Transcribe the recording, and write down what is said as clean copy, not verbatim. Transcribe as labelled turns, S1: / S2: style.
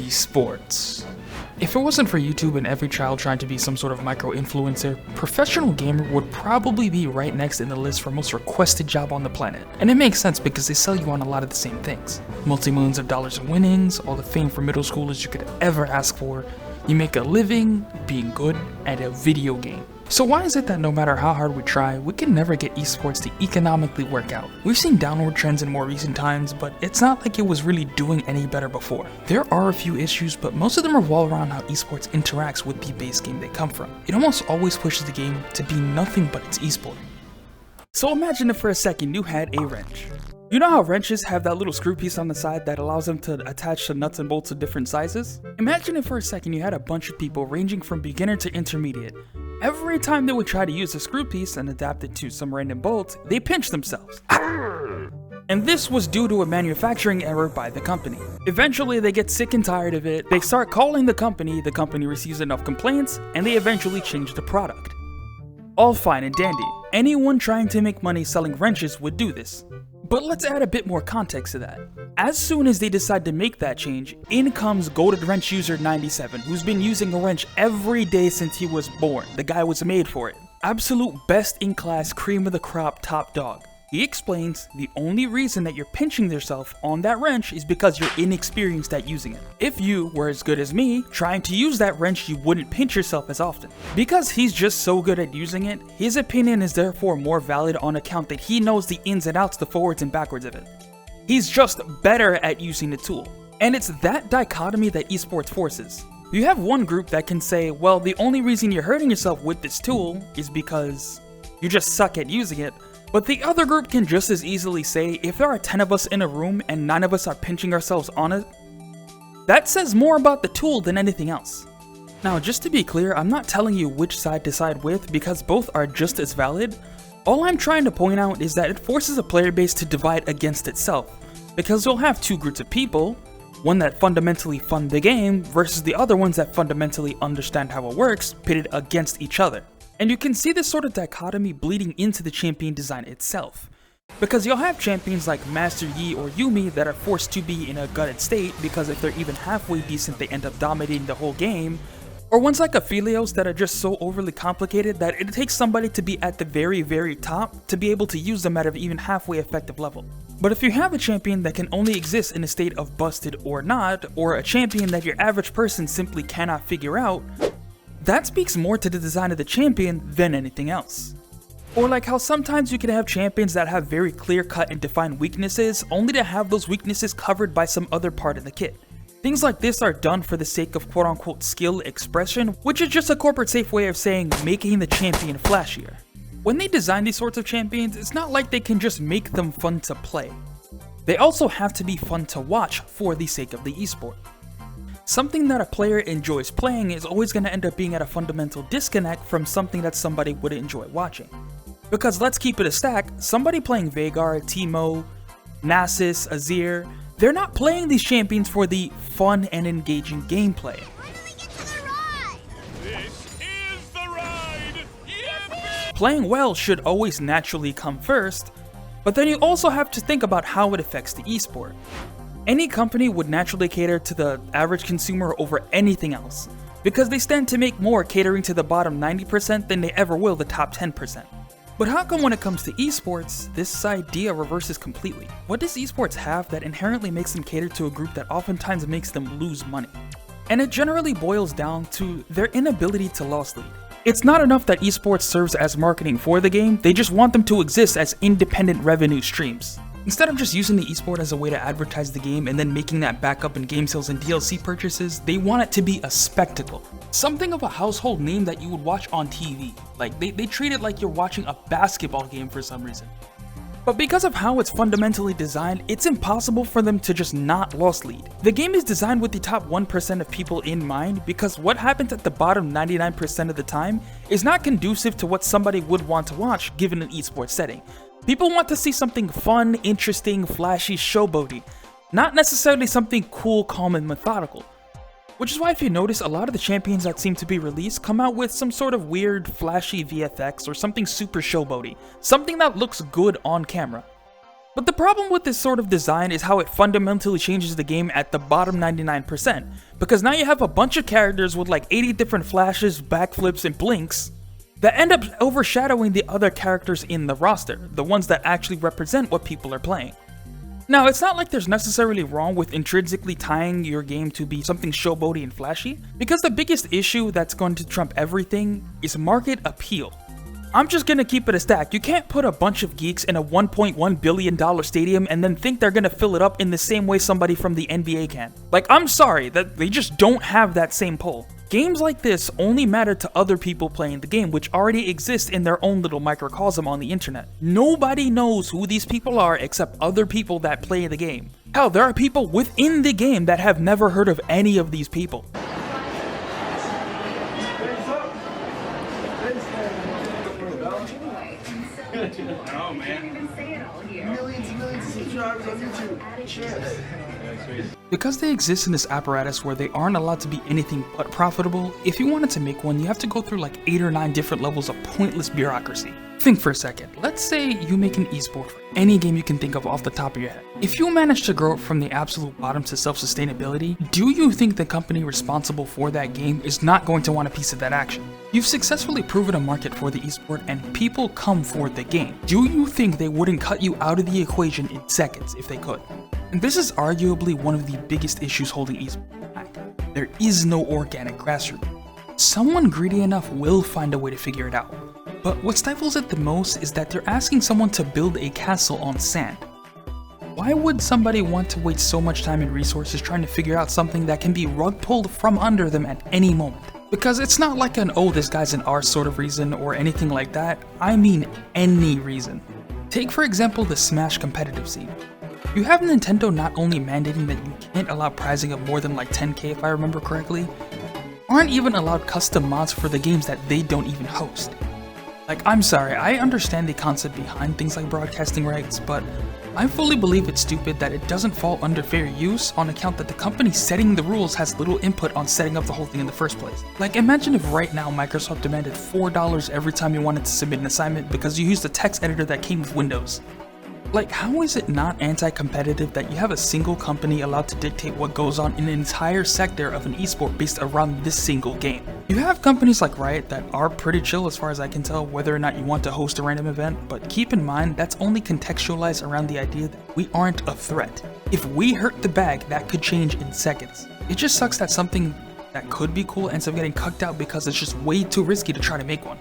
S1: Esports. If it wasn't for YouTube and every child trying to be some sort of micro-influencer, professional gamer would probably be right next in the list for most requested job on the planet. And it makes sense because they sell you on a lot of the same things. Multi-millions of dollars in winnings, all the fame for middle schoolers you could ever ask for. You make a living being good at a video game. So why is it that no matter how hard we try, we can never get esports to economically work out? We've seen downward trends in more recent times, but it's not like it was really doing any better before. There are a few issues, but most of them revolve around how esports interacts with the base game they come from. It almost always pushes the game to be nothing but its esport. So imagine if for a second you had a wrench. You know how wrenches have that little screw piece on the side that allows them to attach to nuts and bolts of different sizes? Imagine if for a second you had a bunch of people ranging from beginner to intermediate. Every time they would try to use a screw piece and adapt it to some random bolt, they pinched themselves. And this was due to a manufacturing error by the company. Eventually they get sick and tired of it, they start calling the company receives enough complaints, and they eventually change the product. All fine and dandy. Anyone trying to make money selling wrenches would do this. But let's add a bit more context to that. As soon as they decide to make that change, in comes Goated Wrench User 97, who's been using a wrench every day since he was born. The guy was made for it. Absolute best in class, cream of the crop, top dog. He explains the only reason that you're pinching yourself on that wrench is because you're inexperienced at using it. If you were as good as me, trying to use that wrench, you wouldn't pinch yourself as often. Because he's just so good at using it, his opinion is therefore more valid on account that he knows the ins and outs, the forwards and backwards of it. He's just better at using the tool. And it's that dichotomy that esports forces. You have one group that can say, well, the only reason you're hurting yourself with this tool is because you just suck at using it. But the other group can just as easily say, if there are 10 of us in a room and 9 of us are pinching ourselves on it, that says more about the tool than anything else. Now, just to be clear, I'm not telling you which side to side with because both are just as valid. All I'm trying to point out is that it forces a player base to divide against itself, because you'll have two groups of people, one that fundamentally fund the game versus the other ones that fundamentally understand how it works, pitted against each other. And you can see this sort of dichotomy bleeding into the champion design itself. Because you'll have champions like Master Yi or Yumi that are forced to be in a gutted state because if they're even halfway decent they end up dominating the whole game, or ones like Aphelios that are just so overly complicated that it takes somebody to be at the very top to be able to use them at an even halfway effective level. But if you have a champion that can only exist in a state of busted or not, or a champion that your average person simply cannot figure out, that speaks more to the design of the champion than anything else. Or like how sometimes you can have champions that have very clear-cut and defined weaknesses, only to have those weaknesses covered by some other part of the kit. Things like this are done for the sake of quote-unquote skill expression, which is just a corporate safe way of saying making the champion flashier. When they design these sorts of champions, it's not like they can just make them fun to play. They also have to be fun to watch for the sake of the esport. Something that a player enjoys playing is always going to end up being at a fundamental disconnect from something that somebody would enjoy watching. Because let's keep it a stack, somebody playing Veigar, Teemo, Nasus, Azir, they're not playing these champions for the fun and engaging gameplay. Playing well should always naturally come first, but then you also have to think about how it affects the esport. Any company would naturally cater to the average consumer over anything else, because they stand to make more catering to the bottom 90% than they ever will the top 10%. But how come when it comes to esports, this idea reverses completely? What does esports have that inherently makes them cater to a group that oftentimes makes them lose money? And it generally boils down to their inability to loss lead. It's not enough that esports serves as marketing for the game, they just want them to exist as independent revenue streams. Instead of just using the esport as a way to advertise the game and then making that back up in game sales and DLC purchases, they want it to be a spectacle. Something of a household name that you would watch on TV. Like, they treat it like you're watching a basketball game for some reason. But because of how it's fundamentally designed, it's impossible for them to just not loss lead. The game is designed with the top 1% of people in mind because what happens at the bottom 99% of the time is not conducive to what somebody would want to watch given an esports setting. People want to see something fun, interesting, flashy, showboaty, not necessarily something cool, calm, and methodical. Which is why if you notice, a lot of the champions that seem to be released come out with some sort of weird, flashy VFX or something super showboaty, something that looks good on camera. But the problem with this sort of design is how it fundamentally changes the game at the bottom 99%, because now you have a bunch of characters with like 80 different flashes, backflips, and blinks that end up overshadowing the other characters in the roster, the ones that actually represent what people are playing. Now, it's not like there's necessarily wrong with intrinsically tying your game to be something showboaty and flashy, because the biggest issue that's going to trump everything is market appeal. I'm just gonna keep it a stack. You can't put a bunch of geeks in a $1.1 billion stadium and then think they're gonna fill it up in the same way somebody from the NBA can. Like, I'm sorry, that they just don't have that same pull. Games like this only matter to other people playing the game, which already exist in their own little microcosm on the internet. Nobody knows who these people are except other people that play the game. Hell, there are people within the game that have never heard of any of these people.
S2: Oh man. Millions and millions of subscribers on YouTube. Cheers.
S1: Because they exist in this apparatus where they aren't allowed to be anything but profitable, if you wanted to make one, you have to go through like 8 or 9 different levels of pointless bureaucracy. Think for a second. Let's say you make an esport for any game you can think of off the top of your head. If you manage to grow it from the absolute bottom to self-sustainability, do you think the company responsible for that game is not going to want a piece of that action? You've successfully proven a market for the esport and people come for the game. Do you think they wouldn't cut you out of the equation in seconds if they could? And this is arguably one of the biggest issues holding esports back. There is no organic grassroots. Someone greedy enough will find a way to figure it out. But what stifles it the most is that they're asking someone to build a castle on sand. Why would somebody want to waste so much time and resources trying to figure out something that can be rug pulled from under them at any moment? Because it's not like an "oh, this guy's an arse" sort of reason or anything like that. I mean any reason. Take for example the Smash competitive scene. You have Nintendo not only mandating that you can't allow prizing of more than like 10k if I remember correctly, aren't even allowed custom mods for the games that they don't even host. Like, I'm sorry, I understand the concept behind things like broadcasting rights, but I fully believe it's stupid that it doesn't fall under fair use on account that the company setting the rules has little input on setting up the whole thing in the first place. Like, imagine if right now Microsoft demanded $4 every time you wanted to submit an assignment because you used a text editor that came with Windows. Like, how is it not anti-competitive that you have a single company allowed to dictate what goes on in an entire sector of an esport based around this single game? You have companies like Riot that are pretty chill as far as I can tell whether or not you want to host a random event, but keep in mind that's only contextualized around the idea that we aren't a threat. If we hurt the bag, that could change in seconds. It just sucks that something that could be cool ends up getting cucked out because it's just way too risky to try to make one.